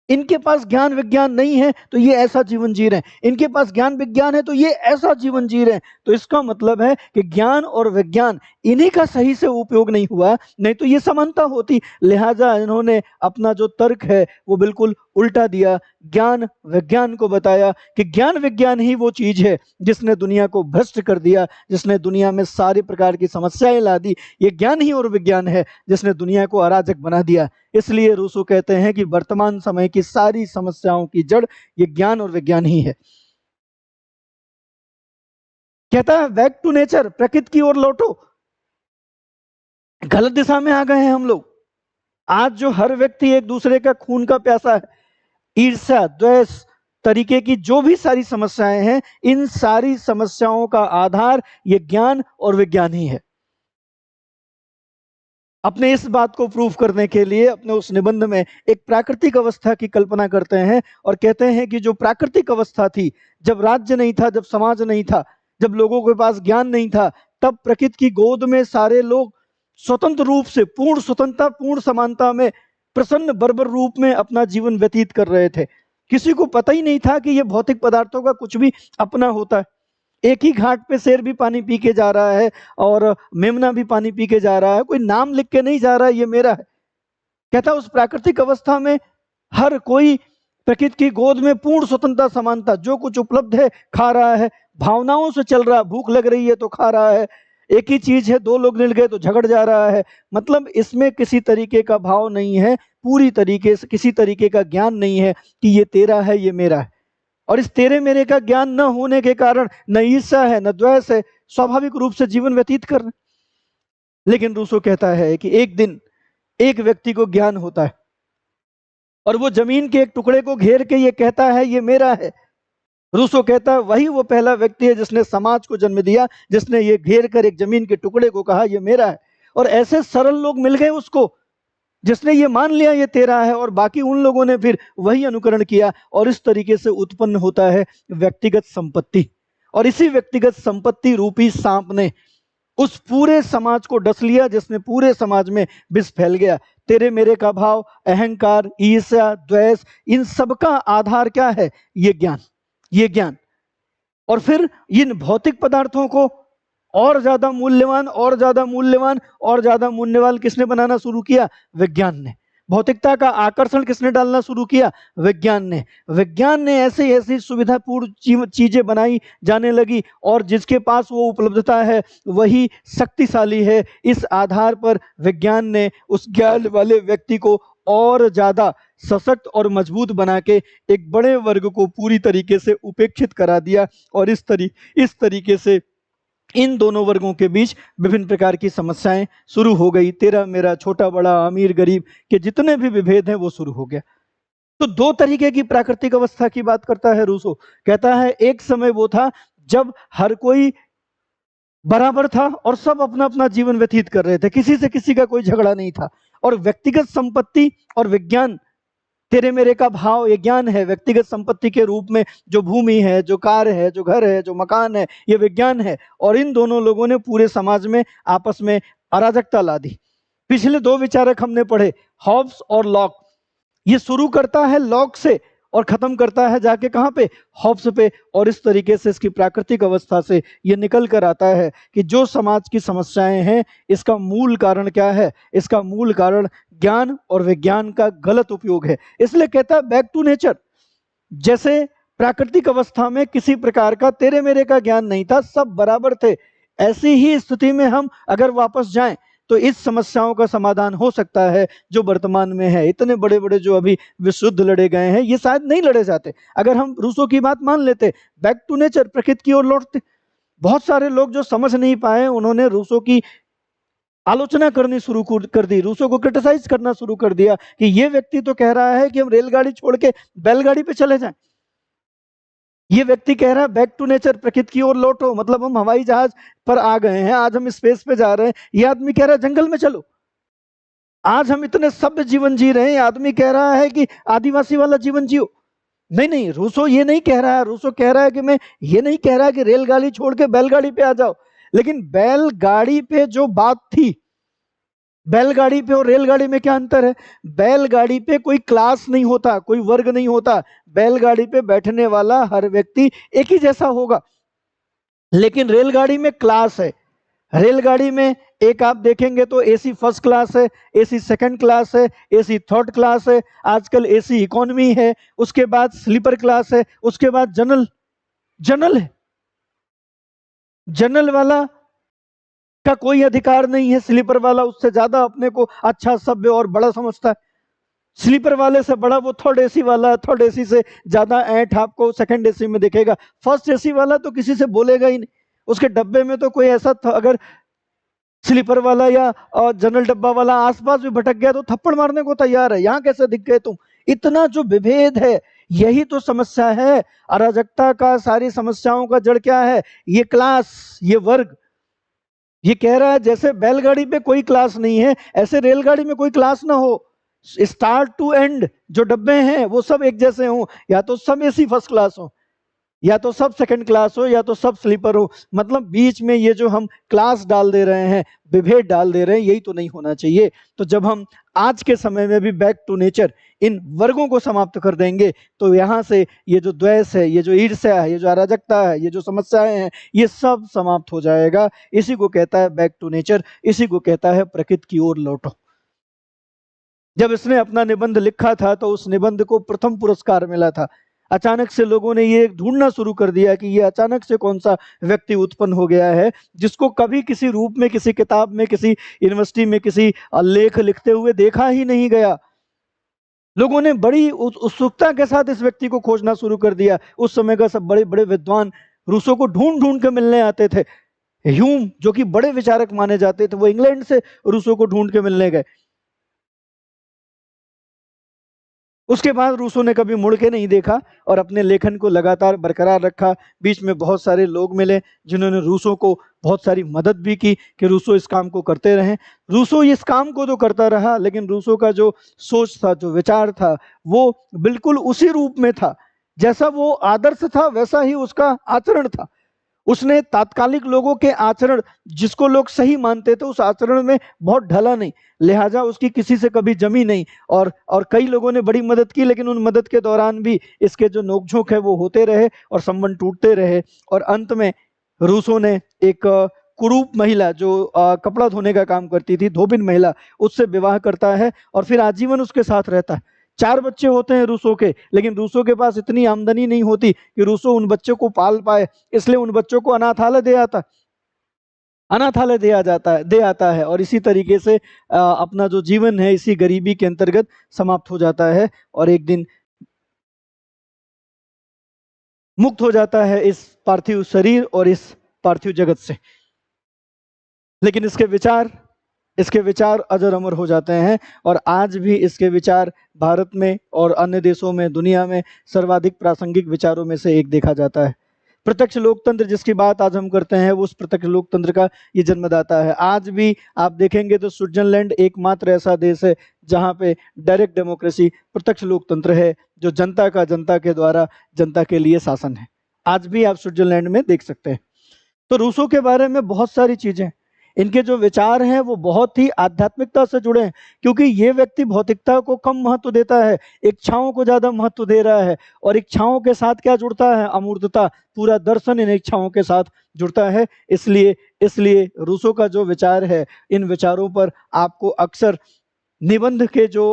इनके पास ज्ञान विज्ञान नहीं है तो ये ऐसा जीवन जी रहे हैं, इनके पास ज्ञान विज्ञान है तो ये ऐसा जीवन जी रहे हैं। तो इसका मतलब है कि ज्ञान और विज्ञान इन्हीं का सही से उपयोग नहीं हुआ, नहीं तो ये समानता होती। लिहाजा इन्होंने अपना जो तर्क है वो बिल्कुल उल्टा दिया, ज्ञान विज्ञान को बताया कि ज्ञान विज्ञान ही वो चीज है जिसने दुनिया को भ्रष्ट कर दिया, जिसने दुनिया में सारी प्रकार की समस्याएं ला दी। ये ज्ञान ही और विज्ञान है जिसने दुनिया को अराजक बना दिया। इसलिए रूसो कहते हैं कि वर्तमान समय की सारी समस्याओं की जड़ ये ज्ञान और विज्ञान ही है। कहता है बैक टू नेचर, प्रकृति की ओर लौटो। गलत दिशा में आ गए हैं हम लोग। आज जो हर व्यक्ति एक दूसरे का खून का प्यासा है, ईर्ष्या, द्वेष तरीके की जो भी सारी समस्याएं हैं, इन सारी समस्याओं का आधार ये ज्ञान और विज्ञान ही है। अपने इस बात को प्रूफ करने के लिए अपने उस निबंध में एक प्राकृतिक अवस्था की कल्पना करते हैं और कहते हैं कि जो प्राकृतिक अवस्था थी, जब राज्य नहीं था, जब समाज नहीं था, जब लोगों के पास ज्ञान नहीं था, तब प्रकृति की गोद में सारे लोग स्वतंत्र रूप से, पूर्ण स्वतंत्रता, पूर्ण समानता में, प्रसन्न बर्बर रूप में अपना जीवन व्यतीत कर रहे थे। किसी को पता ही नहीं था कि ये भौतिक पदार्थों का कुछ भी अपना होता है। एक ही घाट पे शेर भी पानी पी के जा रहा है और मेमना भी पानी पी के जा रहा है, कोई नाम लिख के नहीं जा रहा है ये मेरा है। कहता उस प्राकृतिक अवस्था में हर कोई प्रकृति की गोद में पूर्ण स्वतंत्रता, समानता, जो कुछ उपलब्ध है खा रहा है, भावनाओं से चल रहा है, भूख लग रही है तो खा रहा है, एक ही चीज है, दो लोग मिल गए तो झगड़ जा रहा है। मतलब इसमें किसी तरीके का भाव नहीं है, पूरी तरीके से किसी तरीके का ज्ञान नहीं है कि ये तेरा है, ये मेरा है। और इस तेरे मेरे का ज्ञान न होने के कारण न ईर्ष्या है, न द्वेष है, स्वाभाविक रूप से जीवन व्यतीत कर रहे। लेकिन रूसो कहता है कि एक दिन एक व्यक्ति को ज्ञान होता है और वो जमीन के एक टुकड़े को घेर के ये कहता है ये मेरा है। रूसो कहता है वही वो पहला व्यक्ति है जिसने समाज को जन्म दिया, जिसने ये घेर कर एक जमीन के टुकड़े को कहा ये मेरा है। और ऐसे सरल लोग मिल गए उसको जिसने ये मान लिया ये तेरा है, और बाकी उन लोगों ने फिर वही अनुकरण किया, और इस तरीके से उत्पन्न होता है व्यक्तिगत संपत्ति। और इसी व्यक्तिगत संपत्ति रूपी सांप ने उस पूरे समाज को डस लिया, जिसने पूरे समाज में विष फैल गया। तेरे मेरे का भाव, अहंकार, ईर्ष्या, द्वेष, इन सब का आधार क्या है? ये ज्ञान, ये ज्ञान। और फिर इन भौतिक पदार्थों को और ज्यादा मूल्यवान, और ज्यादा मूल्यवान, और ज्यादा मूल्यवान किसने बनाना शुरू किया? विज्ञान ने। भौतिकता का आकर्षण किसने डालना शुरू किया? विज्ञान ने। विज्ञान ने ऐसी ऐसी सुविधापूर्ण चीजें बनाई जाने लगी, और जिसके पास वो उपलब्धता है वही शक्तिशाली है। इस आधार पर विज्ञान ने उस ज्ञान वाले व्यक्ति को और ज्यादा सशक्त और मजबूत बना के एक बड़े वर्ग को पूरी तरीके से उपेक्षित करा दिया। और इस तरीके से इन दोनों वर्गों के बीच विभिन्न प्रकार की समस्याएं शुरू हो गई। तेरा मेरा, छोटा बड़ा, अमीर गरीब के जितने भी विभेद हैं वो शुरू हो गया। तो दो तरीके की प्राकृतिक अवस्था की बात करता है रूसो। कहता है एक समय वो था जब हर कोई बराबर था और सब अपना अपना जीवन व्यतीत कर रहे थे, किसी से किसी का कोई झगड़ा नहीं था। और व्यक्तिगत संपत्ति और विज्ञान, तेरे मेरे का भाव, ये ज्ञान है। व्यक्तिगत संपत्ति के रूप में जो भूमि है, जो कार है, जो घर है, जो मकान है, ये विज्ञान है। और इन दोनों लोगों ने पूरे समाज में आपस में अराजकता ला दी। पिछले दो विचारक हमने पढ़े, हॉब्स और लॉक। ये शुरू करता है लॉक से और खत्म करता है जाके कहाँ पे? हॉब्स पे। और इस तरीके से इसकी प्राकृतिक अवस्था से ये निकल कर आता है कि जो समाज की समस्याएं हैं, इसका मूल कारण क्या है? इसका मूल कारण ज्ञान और विज्ञान का गलत उपयोग है। इसलिए कहता है बैक टू नेचर। जैसे प्राकृतिक अवस्था में किसी प्रकार का तेरे मेरे का ज्ञान नहीं था, सब बराबर थे, ऐसी ही स्थिति में हम अगर वापस जाएं तो इस समस्याओं का समाधान हो सकता है जो वर्तमान में है। इतने बड़े बड़े जो अभी विश्व युद्ध लड़े गए हैं, ये शायद नहीं लड़े जाते अगर हम रूसो की बात मान लेते, बैक टू नेचर, प्रकृति की ओर लौटते। बहुत सारे लोग जो समझ नहीं पाए, उन्होंने रूसो की आलोचना करनी शुरू कर दी, रूसो को क्रिटिसाइज करना शुरू कर दिया कि ये व्यक्ति तो कह रहा है कि हम रेलगाड़ी छोड़ के बैलगाड़ी पे चले जाएं। ये व्यक्ति कह रहा है बैक टू नेचर, प्रकृति की ओर लौटो, मतलब हम हवाई जहाज पर आ गए हैं, आज हम स्पेस पे जा रहे हैं। ये आदमी कह रहा है जंगल में चलो। आज हम इतने सभ्य जीवन जी रहे हैं, आदमी कह रहा है कि आदिवासी वाला जीवन जियो। नहीं नहीं, रूसो ये नहीं कह रहा है। रूसो कह रहा है कि मैं ये नहीं कह रहा कि रेलगाड़ी छोड़ के बैलगाड़ी पे आ जाओ, लेकिन बैलगाड़ी पे जो बात थी, बैलगाड़ी पे और रेलगाड़ी में क्या अंतर है? बैलगाड़ी पे कोई क्लास नहीं होता, कोई वर्ग नहीं होता। बैलगाड़ी पे बैठने वाला हर व्यक्ति एक ही जैसा होगा। लेकिन रेलगाड़ी में क्लास है। रेलगाड़ी में एक आप देखेंगे तो एसी फर्स्ट क्लास है, एसी सेकंड क्लास है, एसी थर्ड क्लास है, आजकल एसी इकोनॉमी है, उसके बाद स्लीपर क्लास है, उसके बाद जनरल है। जनरल वाला का कोई अधिकार नहीं है, स्लीपर वाला उससे ज्यादा अपने को अच्छा, सभ्य और बड़ा समझता है। स्लीपर वाले से बड़ा वो थर्ड एसी वाला है, थर्ड एसी से ज्यादा ऐंठ आपको सेकंड एसी में दिखेगा। फर्स्ट एसी वाला तो किसी से बोलेगा ही नहीं, उसके डब्बे में तो कोई ऐसा अगर स्लीपर वाला या जनरल डब्बा वाला आसपास भी भटक गया तो थप्पड़ मारने को तैयार है। यहाँ कैसे दिख गए तुम? इतना जो विभेद है, यही तो समस्या है अराजकता का। सारी समस्याओं का जड़ क्या है? ये क्लास, ये वर्ग। ये कह रहा है जैसे बैलगाड़ी पे कोई क्लास नहीं है, ऐसे रेलगाड़ी में कोई क्लास ना हो। स्टार्ट टू एंड जो डब्बे हैं वो सब एक जैसे हों, या तो सब एसी फर्स्ट क्लास हो, या तो सब सेकंड क्लास हो, या तो सब स्लीपर हो। मतलब बीच में ये जो हम क्लास डाल दे रहे हैं, विभेद डाल दे रहे हैं, यही तो नहीं होना चाहिए। तो जब हम आज के समय में भी बैक टू नेचर, इन वर्गों को समाप्त कर देंगे, तो यहाँ से ये जो द्वेष है, ये जो ईर्ष्या है, ये जो अराजकता है, ये जो समस्याएं हैं, ये सब समाप्त हो जाएगा। इसी को कहता है बैक टू नेचर, इसी को कहता है प्रकृति की ओर लौटो। जब इसने अपना निबंध लिखा था तो उस निबंध को प्रथम पुरस्कार मिला था। अचानक से लोगों ने ये ढूंढना शुरू कर दिया कि ये अचानक से कौन सा व्यक्ति उत्पन्न हो गया है जिसको कभी किसी रूप में, किसी किताब में, किसी यूनिवर्सिटी में, किसी लेख लिखते हुए देखा ही नहीं गया। लोगों ने बड़ी उत्सुकता के साथ इस व्यक्ति को खोजना शुरू कर दिया। उस समय का सब बड़े बड़े विद्वान रूसों को ढूंढ ढूंढ के मिलने आते थे। ह्यूम जो कि बड़े विचारक माने जाते थे, वो इंग्लैंड से रूसो को ढूंढ के मिलने गए। उसके बाद रूसो ने कभी मुड़ के नहीं देखा और अपने लेखन को लगातार बरकरार रखा। बीच में बहुत सारे लोग मिले जिन्होंने रूसो को बहुत सारी मदद भी की कि रूसो इस काम को करते रहें। रूसो इस काम को तो करता रहा, लेकिन रूसो का जो सोच था, जो विचार था, वो बिल्कुल उसी रूप में था जैसा वो आदर्श था, वैसा ही उसका आचरण था। उसने तात्कालिक लोगों के आचरण, जिसको लोग सही मानते थे, उस आचरण में बहुत ढला नहीं, लिहाजा उसकी किसी से कभी जमी नहीं। और कई लोगों ने बड़ी मदद की, लेकिन उन मदद के दौरान भी इसके जो नोकझोंक है वो होते रहे और संबंध टूटते रहे। और अंत में रूसो ने एक कुरूप महिला जो कपड़ा धोने का काम करती थी, धोबिन महिला, उससे विवाह करता है और फिर आजीवन उसके साथ रहता है। 4 बच्चे होते हैं रूसो के, लेकिन रूसो के पास इतनी आमदनी नहीं होती कि रूसो उन बच्चों को पाल पाए, इसलिए उन बच्चों को अनाथालय दे आता है और इसी तरीके से अपना जो जीवन है इसी गरीबी के अंतर्गत समाप्त हो जाता है और एक दिन मुक्त हो जाता है इस पार्थिव शरीर और इस पार्थिव जगत से। लेकिन इसके विचार अजर अमर हो जाते हैं और आज भी इसके विचार भारत में और अन्य देशों में, दुनिया में सर्वाधिक प्रासंगिक विचारों में से एक देखा जाता है। प्रत्यक्ष लोकतंत्र जिसकी बात आज हम करते हैं, वो उस प्रत्यक्ष लोकतंत्र का ये जन्मदाता है। आज भी आप देखेंगे तो स्विट्जरलैंड एकमात्र ऐसा देश है जहाँ पे डायरेक्ट डेमोक्रेसी, प्रत्यक्ष लोकतंत्र है, जो जनता के द्वारा जनता के लिए शासन है। आज भी आप स्विट्जरलैंड में देख सकते हैं। तो रूसो के बारे में बहुत सारी चीजें, इनके जो विचार हैं वो बहुत ही आध्यात्मिकता से जुड़े हैं, क्योंकि ये व्यक्ति भौतिकता को कम महत्व देता है, इच्छाओं को ज्यादा महत्व दे रहा है। और इच्छाओं के साथ क्या जुड़ता है? अमूर्तता। पूरा दर्शन इन इच्छाओं के साथ जुड़ता है। इसलिए रूसो का जो विचार है, इन विचारों पर आपको अक्सर निबंध के जो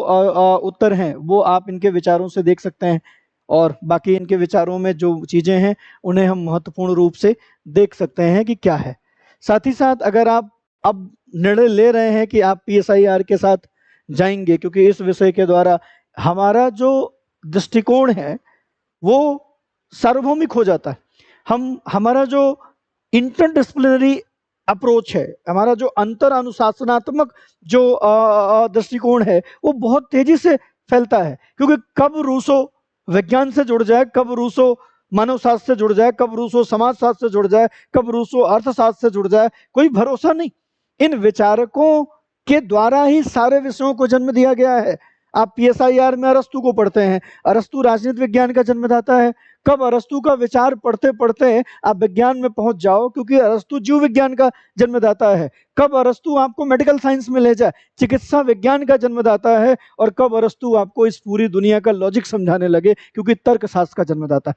उत्तर हैं वो आप इनके विचारों से देख सकते हैं, और बाकी इनके विचारों में जो चीजें हैं उन्हें हम महत्वपूर्ण रूप से देख सकते हैं कि क्या है। साथ ही साथ अगर आप अब निर्णय ले रहे हैं कि आप PSIR के साथ जाएंगे, क्योंकि इस विषय के द्वारा हमारा जो दृष्टिकोण है वो सार्वभौमिक हो जाता है। हमारा जो इंटरडिसिप्लिनरी अप्रोच है, हमारा जो अंतर अनुशासनात्मक जो दृष्टिकोण है, वो बहुत तेजी से फैलता है। क्योंकि कब रूसो विज्ञान से जुड़ जाए, कब रूसो मानव शास्त्र से जुड़ जाए, कब रूसो समाज शास्त्र से जुड़ जाए, कब रूसो अर्थशास्त्र से जुड़ जाए, कोई भरोसा नहीं। इन विचारकों के द्वारा ही सारे विषयों को जन्म दिया गया है। आप PSIR में अरस्तु को पढ़ते हैं, अरस्तु राजनीति विज्ञान का जन्मदाता है। कब अरस्तु का विचार पढ़ते पढ़ते आप विज्ञान में पहुंच जाओ, क्योंकि अरस्तु जीव विज्ञान का जन्मदाता है। कब अरस्तु आपको मेडिकल साइंस में ले जाए, चिकित्सा विज्ञान का जन्मदाता है। और कब अरस्तु आपको इस पूरी दुनिया का लॉजिक समझाने लगे, क्योंकि तर्कशास्त्र का जन्मदाता है।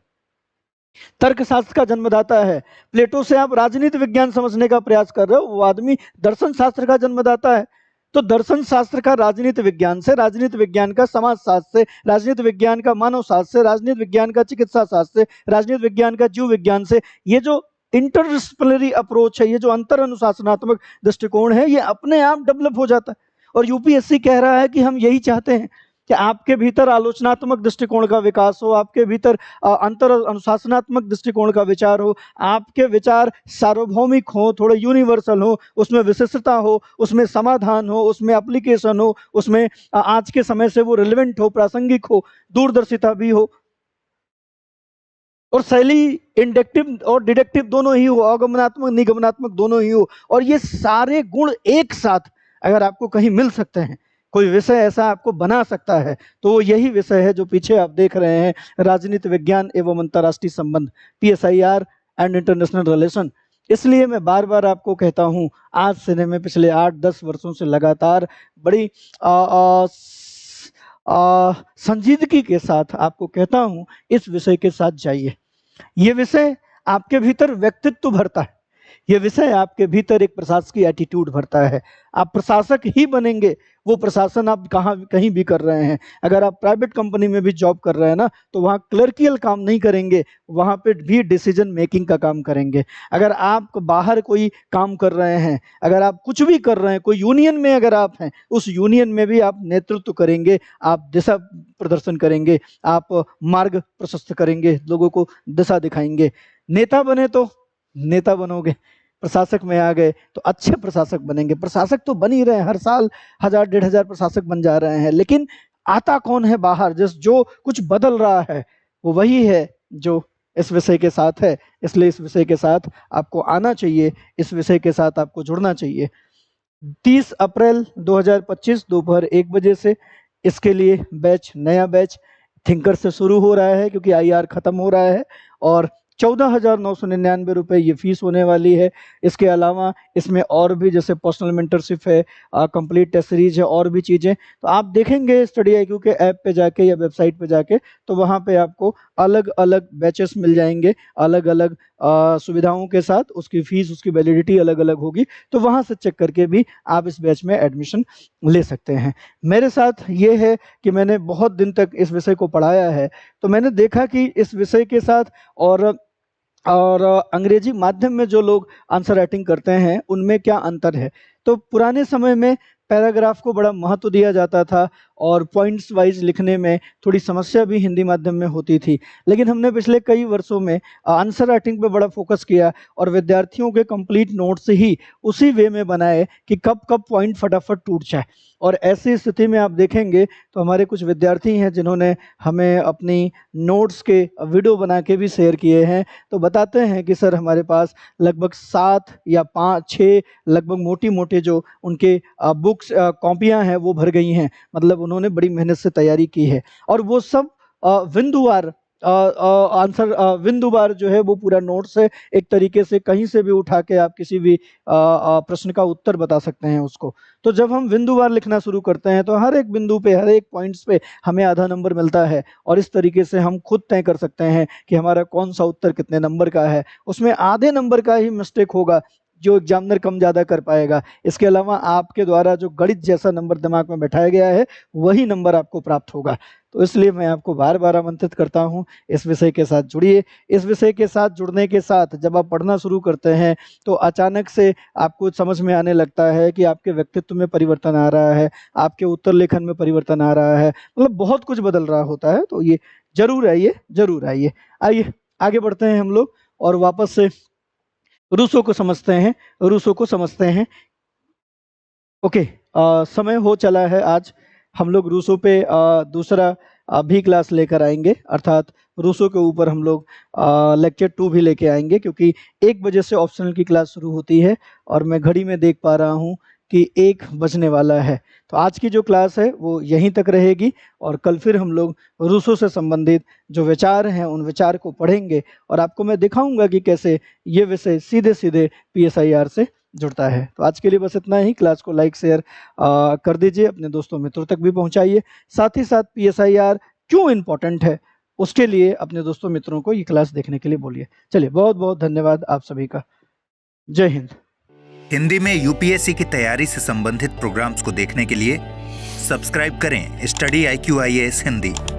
तर्कशास्त्र का जन्मदाता है। प्लेटो से आप राजनीति विज्ञान समझने का प्रयास कर रहे हो, वो आदमी दर्शन शास्त्र का जन्मदाता है। तो दर्शन शास्त्र का राजनीति विज्ञान से, राजनीति विज्ञान का समाज शास्त्र से, राजनीति विज्ञान का मानव शास्त्र से, राजनीति विज्ञान का चिकित्सा शास्त्र से, राजनीति विज्ञान का जीव विज्ञान से, ये जो इंटरडिसिप्लिनरी अप्रोच है, ये जो अंतर अनुशासनात्मक दृष्टिकोण है, ये अपने आप डेवलप हो जाता है। और UPSC कह रहा है कि हम यही चाहते हैं कि आपके भीतर आलोचनात्मक दृष्टिकोण का विकास हो, आपके भीतर अंतर अनुशासनात्मक दृष्टिकोण का विचार हो, आपके विचार सार्वभौमिक हो, थोड़े यूनिवर्सल हो, उसमें विशिष्टता हो, उसमें समाधान हो, उसमें एप्लीकेशन हो, उसमें आज के समय से वो रिलेवेंट हो, प्रासंगिक हो, दूरदर्शिता भी हो, और शैली इंडक्टिव और डिडक्टिव दोनों ही हो, आगमनात्मक निगमनात्मक दोनों ही हो। और ये सारे गुण एक साथ अगर आपको कहीं मिल सकते हैं, कोई विषय ऐसा आपको बना सकता है, तो यही विषय है जो पीछे आप देख रहे हैं, राजनीति विज्ञान एवं अंतर्राष्ट्रीय संबंध, PSIR एंड इंटरनेशनल रिलेशन। इसलिए मैं बार बार आपको कहता हूं, आज से नहीं, मैं पिछले 8-10 वर्षों से लगातार बड़ी संजीदगी के साथ आपको कहता हूं, इस विषय के साथ जाइए। ये विषय आपके भीतर व्यक्तित्व भरता है, ये विषय आपके भीतर एक प्रशासकीय एटीट्यूड भरता है। आप प्रशासक ही बनेंगे, वो प्रशासन आप कहीं भी कर रहे हैं। अगर आप प्राइवेट कंपनी में भी जॉब कर रहे हैं ना, तो वहाँ क्लर्कियल काम नहीं करेंगे, वहाँ पे भी डिसीजन मेकिंग का काम करेंगे। अगर आप बाहर कोई काम कर रहे हैं, अगर आप कुछ भी कर रहे हैं, कोई यूनियन में अगर आप हैं, उस यूनियन में भी आप नेतृत्व करेंगे, आप दिशा प्रदर्शन करेंगे, आप मार्ग प्रशस्त करेंगे, लोगों को दिशा दिखाएंगे। नेता बने तो नेता बनोगे, प्रशासक में आ गए तो अच्छे प्रशासक बनेंगे। प्रशासक तो बन ही रहे हैं, हर साल 1000-1500 प्रशासक बन जा रहे हैं, लेकिन आता कौन है बाहर, जो कुछ बदल रहा है वो वही है जो इस विषय के साथ है। इसलिए इस विषय के साथ आपको आना चाहिए, इस विषय के साथ आपको जुड़ना चाहिए। 30 अप्रैल 2025 दोपहर 1 बजे से इसके लिए नया बैच थिंकर से शुरू हो रहा है, क्योंकि आईआर खत्म हो रहा है, और 14,999 रुपये ये फीस होने वाली है। इसके अलावा इसमें और भी जैसे पर्सनल मेंटरशिप है, कंप्लीट टेस्ट सीरीज है, और भी चीज़ें। तो आप देखेंगे स्टडी IQ के ऐप पे जाके या वेबसाइट पे जाके, तो वहाँ पे आपको अलग अलग बैचेस मिल जाएंगे, अलग अलग सुविधाओं के साथ। उसकी फीस, उसकी वैलिडिटी अलग अलग होगी, तो वहाँ से चेक करके भी आप इस बैच में एडमिशन ले सकते हैं। मेरे साथ ये है कि मैंने बहुत दिन तक इस विषय को पढ़ाया है, तो मैंने देखा कि इस विषय के साथ और अंग्रेजी माध्यम में जो लोग आंसर राइटिंग करते हैं उनमें क्या अंतर है। तो पुराने समय में पैराग्राफ को बड़ा महत्व दिया जाता था और पॉइंट्स वाइज लिखने में थोड़ी समस्या भी हिंदी माध्यम में होती थी, लेकिन हमने पिछले कई वर्षों में आंसर राइटिंग पे बड़ा फोकस किया और विद्यार्थियों के कंप्लीट नोट्स ही उसी वे में बनाए कि कब कब पॉइंट फटाफट टूट जाए। और ऐसी स्थिति में आप देखेंगे तो हमारे कुछ विद्यार्थी हैं जिन्होंने हमें अपनी नोट्स के वीडियो बना के भी शेयर किए हैं। तो बताते हैं कि सर हमारे पास लगभग 7 या 5-6 लगभग मोटी मोटी जो उनके बुक्स कॉपियां हैं वो भर गई हैं, मतलब उन्होंने बड़ी मेहनत से तैयारी की है। और वो सब बिंदुवार आंसर बिंदुवार जो है वो पूरा नोट्स है, एक तरीके से कहीं से भी उठा के आप किसी भी प्रश्न का उत्तर बता सकते हैं उसको। तो जब हम बिंदुवार लिखना शुरू करते हैं तो हर एक बिंदु पे, हर एक पॉइंट्स पे हमें आधा नंबर मिलता है, और इस तरीके से हम खुद तय कर सकते हैं कि हमारा कौन सा उत्तर कितने नंबर का है। उसमें आधे नंबर का ही मिस्टेक होगा जो एग्जामिनर कम ज़्यादा कर पाएगा। इसके अलावा आपके द्वारा जो गणित जैसा नंबर दिमाग में बैठाया गया है वही नंबर आपको प्राप्त होगा। तो इसलिए मैं आपको बार बार आमंत्रित करता हूं, इस विषय के साथ जुड़िए। इस विषय के साथ जुड़ने के साथ जब आप पढ़ना शुरू करते हैं तो अचानक से आपको समझ में आने लगता है कि आपके व्यक्तित्व में परिवर्तन आ रहा है, आपके उत्तर लेखन में परिवर्तन आ रहा है, मतलब बहुत कुछ बदल रहा होता है। तो ये जरूर आइए, जरूर आइए। आइए आगे बढ़ते हैं हम लोग और वापस से रूसो को समझते हैं। ओके, समय हो चला है। आज हम लोग रूसो पे दूसरा भी क्लास लेकर आएंगे, अर्थात रूसो के ऊपर हम लोग लेक्चर 2 भी लेके आएंगे, क्योंकि 1 बजे से ऑप्शनल की क्लास शुरू होती है और मैं घड़ी में देख पा रहा हूँ कि 1 बजने वाला है। तो आज की जो क्लास है वो यहीं तक रहेगी और कल फिर हम लोग रूसो से संबंधित जो विचार हैं उन विचार को पढ़ेंगे और आपको मैं दिखाऊंगा कि कैसे ये विषय सीधे सीधे PSIR से जुड़ता है। तो आज के लिए बस इतना ही। क्लास को लाइक शेयर कर दीजिए, अपने दोस्तों मित्रों तक भी पहुंचाइए। साथ ही साथ PSIR क्यों इम्पोर्टेंट है उसके लिए अपने दोस्तों मित्रों को ये क्लास देखने के लिए बोलिए। चलिए, बहुत बहुत धन्यवाद आप सभी का। जय हिंद। हिंदी में UPSC की तैयारी से संबंधित प्रोग्राम्स को देखने के लिए सब्सक्राइब करें स्टडी IQ IAS हिंदी।